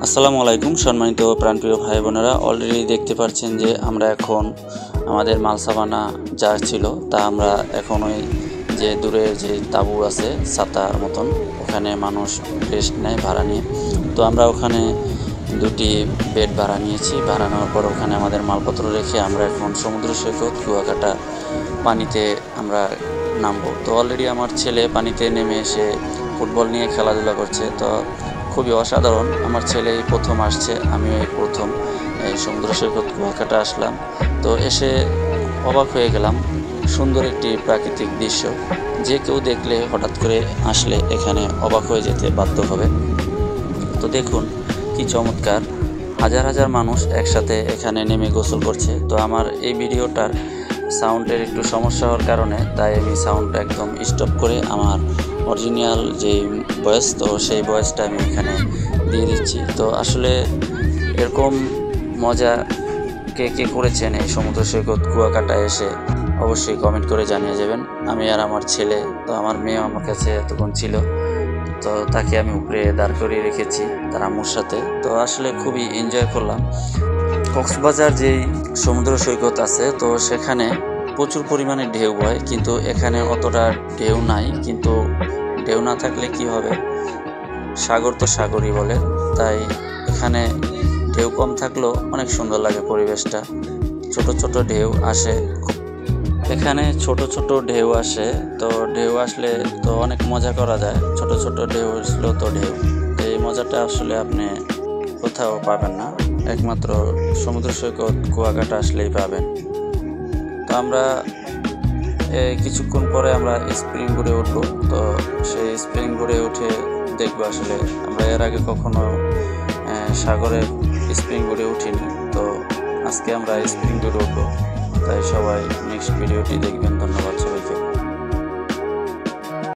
আসসালামু আলাইকুম সম্মানিত প্রাণপ্রিয় ভাই বোনেরা, অলরেডি দেখতে পাচ্ছেন যে আমরা এখন আমাদের মালসাবানা যা ছিল তা আমরা এখন ওই যে দূরের যে তাঁবু আছে ছাতার মতন, ওখানে মানুষ রেস্ট নেয় ভাড়া নিয়ে। তো আমরা ওখানে দুটি বেড ভাড়া নিয়েছি। ভাড়া নেওয়ার পর ওখানে আমাদের মালপত্র রেখে আমরা এখন সমুদ্র সৈকত কুয়াকাটা পানিতে আমরা নামবো। তো অলরেডি আমার ছেলে পানিতে নেমে এসে ফুটবল নিয়ে খেলাধুলা করছে। তো খুবই অসাধারণ, আমার ছেলে এই প্রথম আসছে, আমিও এই প্রথম এই সমুদ্র সৈকত কুয়াকাটা আসলাম। তো এসে অবাক হয়ে গেলাম, সুন্দর একটি প্রাকৃতিক দৃশ্য, যে কেউ দেখলে হঠাৎ করে আসলে এখানে অবাক হয়ে যেতে বাধ্য হবে। তো দেখুন কি চমৎকার, হাজার হাজার মানুষ একসাথে এখানে নেমে গোসল করছে। তো আমার এই ভিডিওটার সাউন্ডের একটু সমস্যা হওয়ার কারণে তাই আমি সাউন্ডটা একদম স্টপ করে আমার অরিজিনাল যে ভয়েস, তো সেই ভয়েসটা আমি এখানে দিয়ে দিচ্ছি। তো আসলে এরকম মজা কে কে করেছেন এই সমুদ্র সৈকত কুয়াকাটায় এসে অবশ্যই কমেন্ট করে জানিয়ে যাবেন। আমি আর আমার ছেলে, তো আমার মেয়েও আমার কাছে এতক্ষণ ছিল, তো তাকে আমি উপরে দাঁড় করিয়ে রেখেছি তার আম্মুর সাথে। তো আসলে খুবই এনজয় করলাম। কক্সবাজার যেই সমুদ্র সৈকত আছে, তো সেখানে প্রচুর পরিমাণে ঢেউ হয়, কিন্তু এখানে অতটা ঢেউ নাই। কিন্তু ঢেউ না থাকলে কি হবে, সাগর তো সাগরই বলে, তাই এখানে ঢেউ কম থাকলেও অনেক সুন্দর লাগে পরিবেশটা। ছোট ছোট ঢেউ আসে এখানে, ছোট ছোট ঢেউ আসে। তো ঢেউ আসলে তো অনেক মজা করা যায়। ছোট ছোট ঢেউ আসলো তো ঢেউ, এই মজাটা আসলে আপনি কোথাও পাবেন না, একমাত্র সমুদ্র সৈকত কুয়াকাটা আসলেই পাবেন। তো আমরা কিছুক্ষণ পরে আমরা স্প্রিং বোর্ডে উঠবো। তো সেই স্প্রিং বোর্ডে উঠে দেখবো, আসলে আমরা এর আগে কখনো সাগরে স্প্রিং বোর্ডে উঠিনি। তো আজকে আমরা স্প্রিং বোর্ডে উঠবো, তাই সবাই নেক্সট ভিডিওটি দেখবেন। ধন্যবাদ।